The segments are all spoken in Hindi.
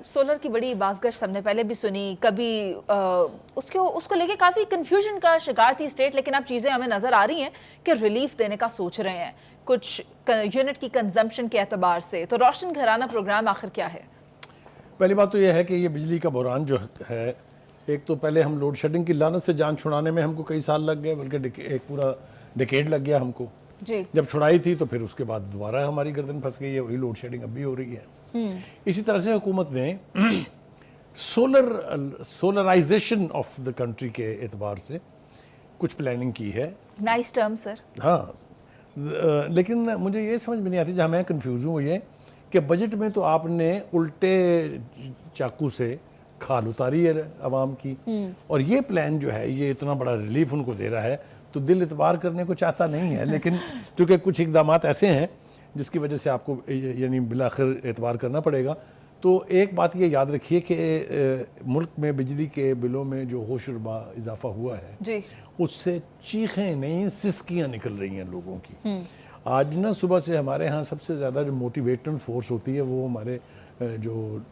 सोलर की बड़ी बाज़गश्त हमने पहले भी सुनी, कभी उसको लेके काफ़ी कन्फ्यूजन का शिकार थी स्टेट, लेकिन अब चीज़ें हमें नज़र आ रही हैं कि रिलीफ देने का सोच रहे हैं कुछ यूनिट की कंजम्पशन के एतबार से। तो रोशन घराना प्रोग्राम आखिर क्या है? पहली बात तो यह है कि ये बिजली का बहरान जो है, एक तो पहले हम लोड शेडिंग की लानत से जान छुड़ाने में हमको कई साल लग गए, बल्कि एक पूरा डिकेड लग गया हमको जी। जब छुड़ाई थी, तो फिर उसके बाद दोबारा हमारी गर्दन फंस गई है, वही लोड शेडिंग अब भी हो रही है। इसी तरह से हुकूमत ने सोलराइजेशन ऑफ द कंट्री के एतबार से कुछ प्लानिंग की है। Nice term sir. हाँ, लेकिन मुझे ये समझ में नहीं आती, जहाँ मैं कन्फ्यूज़ हूँ ये कि बजट में तो आपने उल्टे चाकू से खाल उतारी है आवाम की, और ये प्लान जो है ये इतना बड़ा रिलीफ उनको दे रहा है, तो दिल इतबार करने को चाहता नहीं है। लेकिन चूँकि कुछ इकदाम ऐसे हैं जिसकी वजह से आपको यानी बिलाखिर एतबार करना पड़ेगा। तो एक बात ये याद रखिए कि मुल्क में बिजली के बिलों में जो होशरुबा इजाफा हुआ है जी। उससे चीखें नहीं सिसकियाँ निकल रही हैं लोगों की। आज ना सुबह से हमारे यहाँ सबसे ज़्यादा जो मोटिवेटिंग फोर्स होती है वो हमारे जो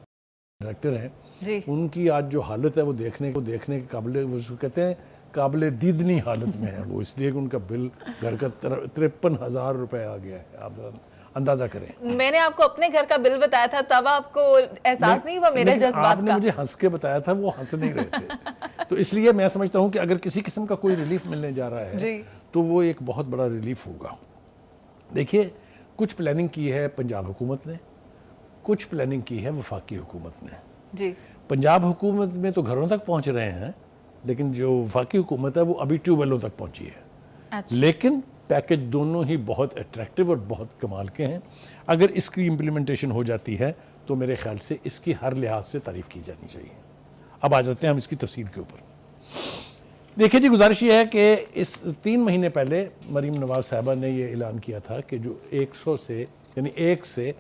डायरेक्टर हैं जी। उनकी आज जो हालत है वो देखने के काबिल, वो उसको कहते हैं काबिल दीदनी हालत में है वो, इसलिए कि उनका बिल घर का 53,000 रुपये आ गया है। आप जरा अंदाजा करें। मैंने आपको अपने घर का बिल बताया था, तब आपको एहसास नहीं हुआ मेरे जज्बात आपने का? मुझे हंस के बताया था, वो हंस नहीं रहे थे। तो इसलिए मैं समझता हूँ कि अगर किसी किस्म का कोई रिलीफ मिलने जा रहा है जी। तो वो एक बहुत बड़ा रिलीफ होगा। देखिए, कुछ प्लानिंग की है पंजाब हुकूमत ने, कुछ प्लानिंग की है वफाकी हुकूमत ने। जी। पंजाब हुकूमत में तो घरों तक पहुँच रहे हैं, लेकिन जो वफाकी हुकूमत है वो अभी ट्यूबवेलों तक पहुँची है। अच्छा। लेकिन पैकेज दोनों ही बहुत अट्रैक्टिव और बहुत कमाल के हैं। अगर इसकी इम्प्लीमेंटेशन हो जाती है तो मेरे ख्याल से इसकी हर लिहाज से तारीफ़ की जानी चाहिए। अब आ जाते हैं हम इसकी तफसील के ऊपर। देखिए जी, गुजारिश ये है कि इस 3 महीने पहले मरीम नवाज साहबा ने ये ऐलान किया था कि जो 100 से यानी 1 से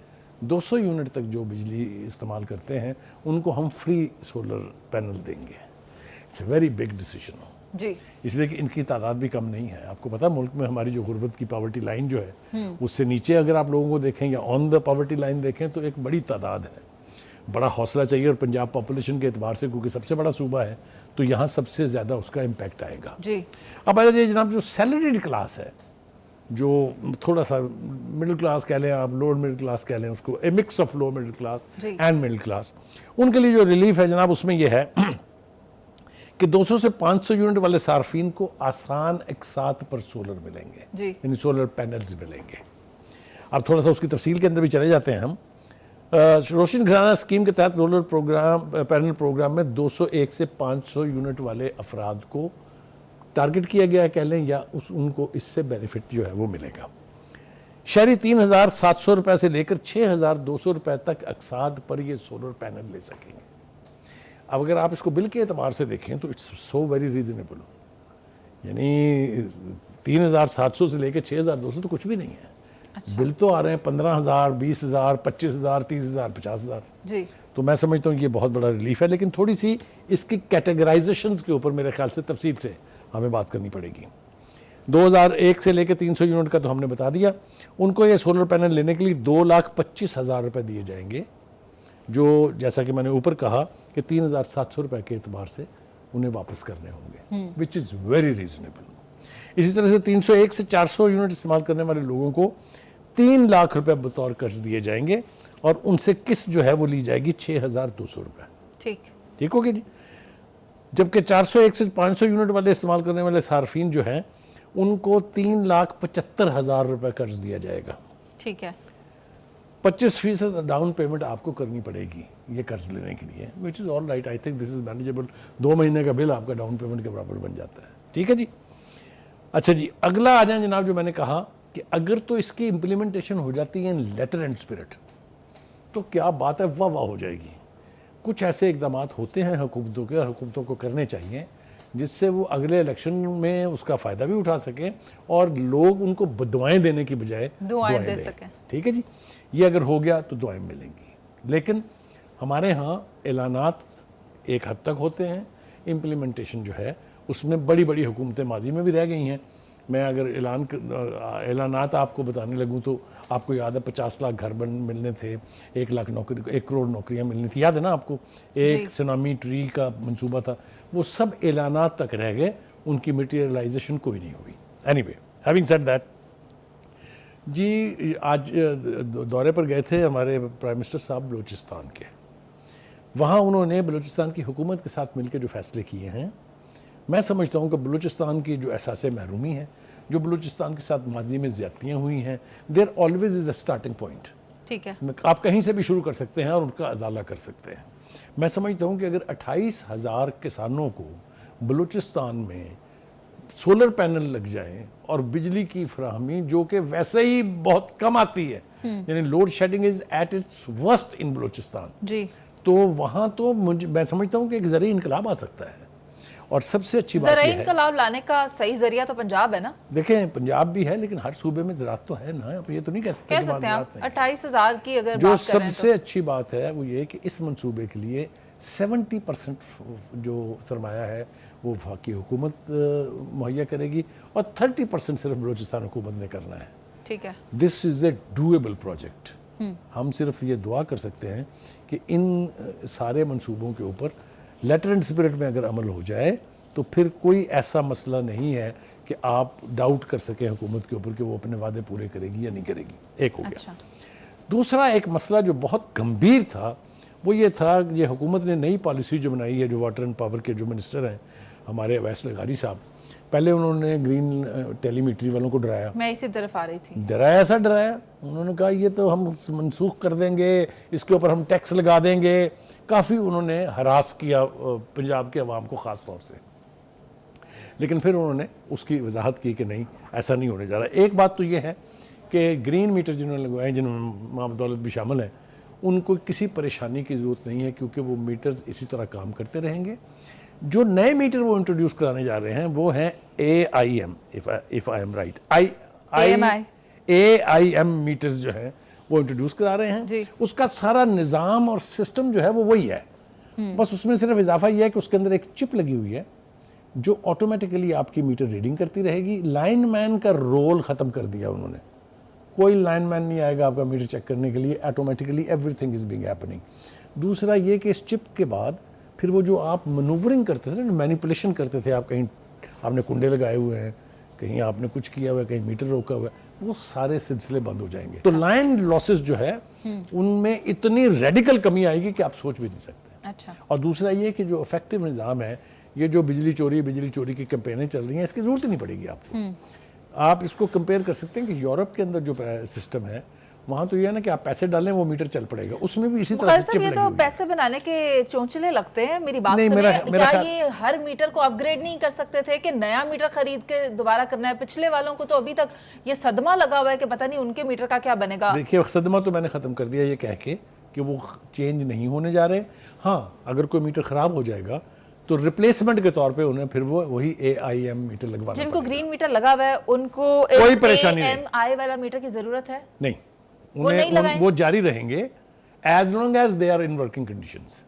200 यूनिट तक जो बिजली इस्तेमाल करते हैं उनको हम फ्री सोलर पैनल देंगे। It's a very big decision जी। इसलिए कि इनकी तादाद भी कम नहीं है। आपको पता है मुल्क में हमारी जो गुर्बत की पावर्टी लाइन जो है उससे नीचे अगर आप लोगों को देखें या ऑन द पावर्टी लाइन देखें तो एक बड़ी तादाद है। बड़ा हौसला चाहिए, और पंजाब पॉपुलेशन के एतबार से क्योंकि सबसे बड़ा सूबा है तो यहाँ सबसे ज़्यादा उसका इम्पैक्ट आएगा। जी। अब आ जाइए जनाब, जो सैलरीड क्लास है, जो थोड़ा सा मिडिल क्लास कह लें आप, लोअर मिडिल क्लास कह लें उसको, a mix of low middle class and middle class, उनके लिए जो रिलीफ है जनाब उसमें यह है कि 200 से 500 यूनिट वाले सार्फिन को आसान इकसात पर सोलर मिलेंगे, यानी सोलर पैनल्स मिलेंगे। अब थोड़ा सा उसकी तफसील के अंदर भी चले जाते हैं हम। रोशन घराना स्कीम के तहत सोलर पैनल प्रोग्राम में 201 से 500 यूनिट वाले अफराद को टारगेट किया गया है कह लें, या उनको इससे बेनिफिट जो है वो मिलेगा। शहरी 3,700 रुपये से लेकर 6,200 रुपये तक अकसाद पर ये सोलर पैनल ले सकेंगे। अब अगर आप इसको बिल के एतबार से देखें तो इट्स सो वेरी रीजनेबल, यानी 3,700 से लेकर 6,200 तो कुछ भी नहीं है। अच्छा। बिल तो आ रहे हैं 15,000, 20,000, 25,000, 30,000, 50,000 जी। तो मैं समझता हूँ ये बहुत बड़ा रिलीफ है, लेकिन थोड़ी सी इसकी कैटेगराइजेशन के ऊपर मेरे ख्याल से तफसील से हमें बात करनी पड़ेगी। 2001 से लेकर 300 यूनिट का तो हमने बता दिया। उनको ये सोलर पैनल लेने के लिए 2,25,000 रुपये दिए जाएंगे, जो जैसा कि मैंने ऊपर कहा कि 3,700 रुपये के एतबार से उन्हें वापस करने होंगे, विच इज़ वेरी रीजनेबल। इसी तरह से 301 से 400 यूनिट इस्तेमाल करने वाले लोगों को 3 लाख रुपए बतौर कर्ज दिए जाएंगे, और उनसे किस्त जो है वो ली जाएगी 6,200 रुपये। ठीक हो गया जी। जबकि 401 से 500 यूनिट वाले इस्तेमाल करने वाले सार्फिन जो हैं उनको 3,75,000 रुपये कर्ज दिया जाएगा। ठीक है। 25% डाउन पेमेंट आपको करनी पड़ेगी ये कर्ज लेने के लिए, which is all right. I think this is manageable. 2 महीने का बिल आपका डाउन पेमेंट के बराबर बन जाता है। ठीक है जी। अच्छा जी, अगला आ जाए जनाब, जो मैंने कहा कि अगर तो इसकी इम्प्लीमेंटेशन हो जाती है इन लेटर एंड स्पिरिट तो क्या बात है, वाह वाह हो जाएगी। कुछ ऐसे इकदाम होते हैं हुकूमतों के, और हुकूमतों को करने चाहिए, जिससे वो अगले इलेक्शन में उसका फ़ायदा भी उठा सकें और लोग उनको दुआएं देने की बजाय दुआएं दे सकें। ठीक है जी। ये अगर हो गया तो दुआएं मिलेंगी। लेकिन हमारे यहाँ ऐलानात एक हद तक होते हैं, इम्प्लीमेंटेशन जो है उसमें बड़ी बड़ी हुकूमतें माजी में भी रह गई हैं, मैं अगर ऐलानात आपको बताने लगूं तो आपको याद है 50 लाख घर मिलने थे, 1 लाख नौकरी, 1 करोड़ नौकरियां मिलनी थी, याद है ना आपको? एक सुनामी ट्री का मंसूबा था, वो सब ऐलानात तक रह गए, उनकी मटीरियलाइजेशन कोई नहीं हुई। एनीवे, हैविंग सेड दैट, जी आज दौरे पर गए थे हमारे प्राइम मिनिस्टर साहब बलूचिस्तान के। वहाँ उन्होंने बलूचिस्तान की हुकूमत के साथ मिलकर जो फैसले किए हैं, मैं समझता हूँ कि बलूचिस्तान की जो एहसास महरूमी है, जो बलूचिस्तान के साथ माजी में ज़्यादतियाँ हुई हैं, there always is a starting point. ठीक है, आप कहीं से भी शुरू कर सकते हैं और उनका अजाला कर सकते हैं। मैं समझता हूँ कि अगर 28,000 किसानों को बलूचिस्तान में सोलर पैनल लग जाएं और बिजली की फराहमी जो कि वैसे ही बहुत कम आती है, यानी load shedding is at its worst in Balochistan जी, तो वहाँ तो मैं समझता हूँ कि एक ज़रिए इनकलाब आ सकता है। और सबसे अच्छी बात ज़रिए यह है, इनकलाब लाने का सही जरिया तो पंजाब है ना। देखें पंजाब भी है लेकिन हर सूबे में ज़राअत तो है ना, ये तो नहीं कह सकते हैं आप 28,000 की अगर जो बात करें सबसे तो। अच्छी बात है वो ये कि इस मंसूबे के लिए 70% जो सरमाया है वो वफाकी हुकूमत मुहैया करेगी और 30% सिर्फ बलूचिस्तान हुकूमत ने करना है। ठीक है, this is a doable project. हम सिर्फ ये दुआ कर सकते हैं कि इन सारे मंसूबों के ऊपर लेटर एंड स्पिरिट में अगर अमल हो जाए तो फिर कोई ऐसा मसला नहीं है कि आप डाउट कर सकें हुकूमत के ऊपर कि वो अपने वादे पूरे करेगी या नहीं करेगी। एक हो गया। अच्छा, दूसरा एक मसला जो बहुत गंभीर था वो ये था कि ये हुकूमत ने नई पॉलिसी जो बनाई है, जो वाटर एंड पावर के जो मिनिस्टर हैं हमारे अवैस लगारी साहब, पहले उन्होंने ग्रीन टेलीमीटरी वालों को डराया, मैं इसी तरफ आ रही थी। डराया, ऐसा डराया, उन्होंने कहा ये तो हम मनसूख कर देंगे, इसके ऊपर हम टैक्स लगा देंगे। काफ़ी उन्होंने हरास किया पंजाब के अवाम को ख़ास तौर से, लेकिन फिर उन्होंने उसकी वजाहत की कि नहीं, ऐसा नहीं होने जा रहा। एक बात तो ये है कि ग्रीन मीटर जिन्होंने लगवाए, जिनमें माँ दौलत भी शामिल है, उनको किसी परेशानी की ज़रूरत नहीं है क्योंकि वो मीटर्स इसी तरह काम करते रहेंगे। जो नए मीटर वो इंट्रोड्यूस कराने जा रहे हैं वो हैं AIM, if I am right, AIM meters जो है वो इंट्रोड्यूस करा रहे हैं। उसका सारा निज़ाम और सिस्टम जो है वो वही है, बस उसमें सिर्फ इजाफा यह है कि उसके अंदर एक चिप लगी हुई है जो ऑटोमेटिकली आपकी मीटर रीडिंग करती रहेगी। लाइनमैन का रोल ख़त्म कर दिया उन्होंने, कोई लाइनमैन नहीं आएगा आपका मीटर चेक करने के लिए, automatically everything is being happening. दूसरा ये कि इस चिप के बाद फिर वो जो आप मनूवरिंग करते थे ना, मैनिपुलेशन करते थे, आप कहीं आपने कुंडे लगाए हुए हैं, कहीं आपने कुछ किया हुआ है, कहीं मीटर रोका हुआ है, वो सारे सिलसिले बंद हो जाएंगे। तो लाइन लॉसेस जो है उनमें इतनी रेडिकल कमी आएगी कि आप सोच भी नहीं सकते। अच्छा, और दूसरा ये कि जो इफेक्टिव निज़ाम है, ये जो बिजली चोरी की कैंपेनें चल रही हैं, इसकी ज़रूरत ही नहीं पड़ेगी आपको। आप इसको कंपेयर कर सकते हैं कि यूरोप के अंदर जो सिस्टम है वहाँ तो ये है ना कि आप पैसे डालें वो मीटर चल पड़ेगा, उसमें भी इसी तरह से चिप लगी हुई है। पैसे बनाने के चोंचले लगते हैं। मेरी बात सुनिए, क्या ये हर मीटर को अपग्रेड नहीं कर सकते थे कि नया मीटर खरीद के दोबारा करना है? पिछले वालों को तो अभी तक ये सदमा लगा हुआ है कि पता नहीं उनके मीटर का क्या बनेगा। देखिए, सदमा तो मैंने ख़त्म कर दिया ये कह के कि वो चेंज नहीं होने जा रहे। हाँ, अगर कोई मीटर ख़राब हो जाएगा तो रिप्लेसमेंट के तौर पे उन्हें फिर वो वही AIM मीटर लगवाना पड़ेगा। जिनको ग्रीन मीटर लगा हुआ है उनको कोई परेशानी नहीं, AMI वाला मीटर की जरूरत है नहीं, वो जारी रहेंगे as long as they are in working conditions.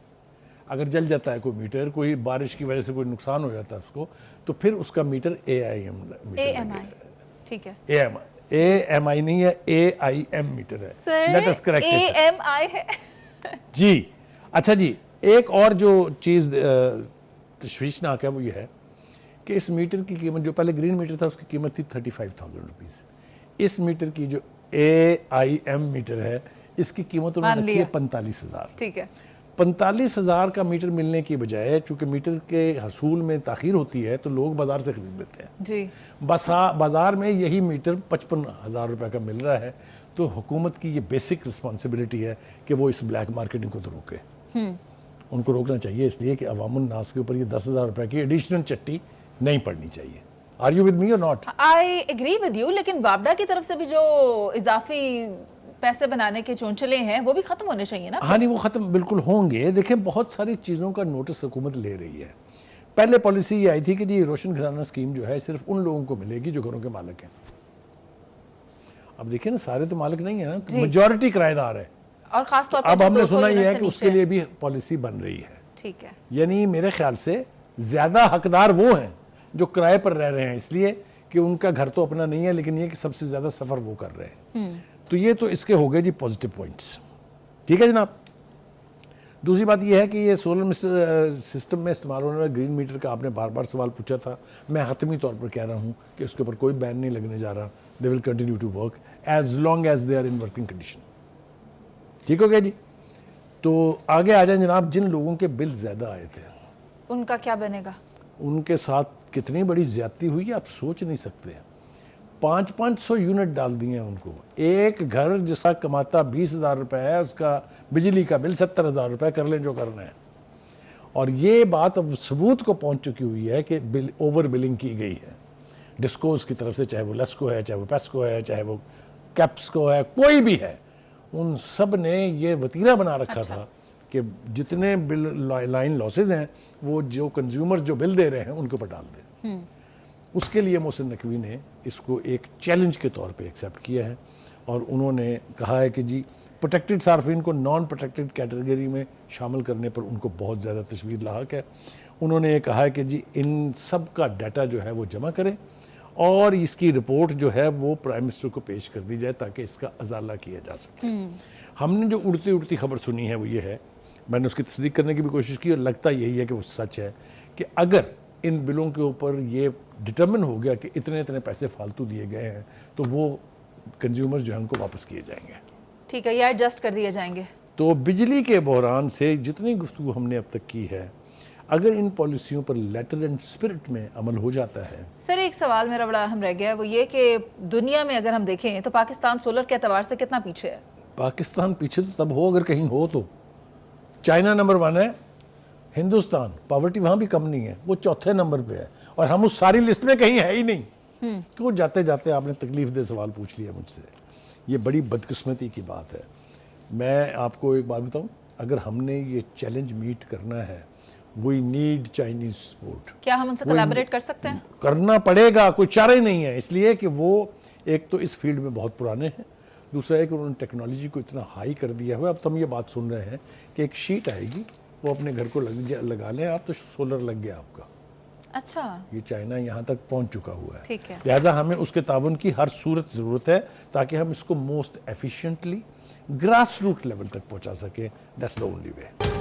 अगर जल जाता है कोई मीटर, कोई बारिश की वजह से कोई नुकसान हो जाता है उसको, तो फिर उसका मीटर AIM मीटर, ठीक है, AMI नहीं है, AIM मीटर है। लेट अस करेक्ट, AMI है जी। अच्छा जी, एक और जो चीज़ तशवीशनाक है वो ये है कि इस मीटर की कीमत, जो पहले ग्रीन मीटर था उसकी कीमत थी 35,000 रुपीज़। इस मीटर की जो AIM मीटर है इसकी कीमत उन्होंने रखी है 45,000। ठीक है, 45,000 का मीटर मिलने की बजाय, चूंकि मीटर के हसूल में ताखीर होती है तो लोग बाजार से खरीद लेते हैं जी। बाजार में यही मीटर 55,000 रुपये का मिल रहा है। तो हुकूमत की ये बेसिक रिस्पॉन्सिबिलिटी है कि वो इस ब्लैक मार्केटिंग को तो रोके। उनको रोकना चाहिए, इसलिए कि अवामुन नास के ऊपर ये 10,000 रुपये की एडिशनल चट्टी नहीं पड़नी चाहिए। Are you with me or not? I agree with you, लेकिन बाबडा की तरफ से भी जो इजाफी पैसे बनाने के चोंचले हैं वो भी खत्म होने चाहिए ना। हाँ, नहीं, वो खत्म बिल्कुल होंगे। देखें, बहुत सारी चीज़ों का नोटिस हुकूमत ले रही है। पहले पॉलिसी ये आई थी कि जी रोशन घराना स्कीम जो है सिर्फ उन लोगों को मिलेगी जो घरों के मालिक हैं। अब देखिए ना, सारे तो मालिक नहीं है ना, मेजॉरिटी किराएदार है। और खास तौर पर अब हमने सुना यह है कि उसके लिए भी पॉलिसी बन रही है। ठीक है, यानी मेरे ख्याल से ज्यादा हकदार वो हैं जो किराए पर रह रहे हैं, इसलिए कि उनका घर तो अपना नहीं है, लेकिन ये कि सबसे ज़्यादा सफ़र वो कर रहे हैं। तो ये तो इसके हो गए जी पॉजिटिव पॉइंट्स। ठीक है जनाब। दूसरी बात यह है कि ये सोलर सिस्टम में इस्तेमाल होने वाला ग्रीन मीटर का आपने बार बार सवाल पूछा था। मैं हतमी तौर पर कह रहा हूँ कि उसके ऊपर कोई बैन नहीं लगने जा रहा। They will continue to work as long as they are in working condition. ठीक हो गया जी। तो आगे आ जाए जनाब, जिन लोगों के बिल ज़्यादा आए थे उनका क्या बनेगा? उनके साथ कितनी बड़ी ज्यादती हुई है आप सोच नहीं सकते। 500 यूनिट डाल दिए हैं उनको। एक घर जिसका कमाता 20,000 रुपये है, उसका बिजली का बिल 70,000 रुपये, कर लें जो करना है। और ये बात अब सबूत को पहुंच चुकी हुई है कि ओवर बिलिंग की गई है डिस्कोस की तरफ से, चाहे वो लस्को है, चाहे वो पेस्को है, चाहे वो कैप्सको है, कोई भी है। उन सब ने ये वतीरा बना रखा था कि जितने बिल लाइन लॉसेज हैं वो जो कंज्यूमर जो बिल दे रहे हैं उनके ऊपर डाल दें। उसके लिए मोहसिन नकवी ने इसको एक चैलेंज के तौर पे एक्सेप्ट किया है और उन्होंने कहा है कि जी प्रोटेक्टेड सार्फिन को नॉन प्रोटेक्टेड कैटेगरी में शामिल करने पर उनको बहुत ज़्यादा तशवीर लाहक है। उन्होंने ये कहा है कि जी इन सब का डाटा जो है वो जमा करें और इसकी रिपोर्ट जो है वो प्राइम मिनिस्टर को पेश कर दी जाए ताकि इसका अजाला किया जा सके। हमने जो उड़ती उड़ती खबर सुनी है वो ये है, मैंने उसकी तस्दीक करने की भी कोशिश की और लगता यही है कि वो सच है कि अगर इन बिलों के ऊपर ये डिटर्मिन हो गया कि इतने इतने पैसे फालतू दिए गए हैं तो वो कंज्यूमर्स जो है उनको वापस किए जाएंगे। ठीक है, ये एडजस्ट कर दिए जाएंगे। तो बिजली के बहरान से जितनी गुफ्तगू हमने अब तक की है, अगर इन पॉलिसियों पर लेटर एंड स्पिरिट में अमल हो जाता है। सर एक सवाल मेरा बड़ा अहम रह गया है, वो ये कि दुनिया में अगर हम देखें तो पाकिस्तान सोलर के एतबार से कितना पीछे है? पाकिस्तान पीछे तो तब हो अगर कहीं हो तो। चाइना नंबर 1 है, हिंदुस्तान पॉवर्टी वहाँ भी कम नहीं है, वो चौथे नंबर पे है और हम उस सारी लिस्ट में कहीं है ही नहीं। क्यों जाते जाते आपने तकलीफ दे सवाल पूछ लिया मुझसे, ये बड़ी बदकिस्मती की बात है। मैं आपको एक बात बताऊं, अगर हमने ये चैलेंज मीट करना है, वी नीड चाइनीज सपोर्ट। क्या हम उनसे कोलैबोरेट कर सकते हैं? करना पड़ेगा, कोई चारा ही नहीं है। इसलिए कि वो एक तो इस फील्ड में बहुत पुराने हैं, दूसरा है कि उन्होंने टेक्नोलॉजी को इतना हाई कर दिया हुआ। अब हम ये बात सुन रहे हैं कि एक शीट आएगी, वो अपने घर को लगा लें आप तो सोलर लग गया आपका। अच्छा, ये चाइना यहाँ तक पहुँच चुका हुआ है। ठीक है। लिहाजा हमें उसके ताउन की हर सूरत ज़रूरत है ताकि हम इसको most efficiently grass root level तक पहुँचा सकें। That's the only way.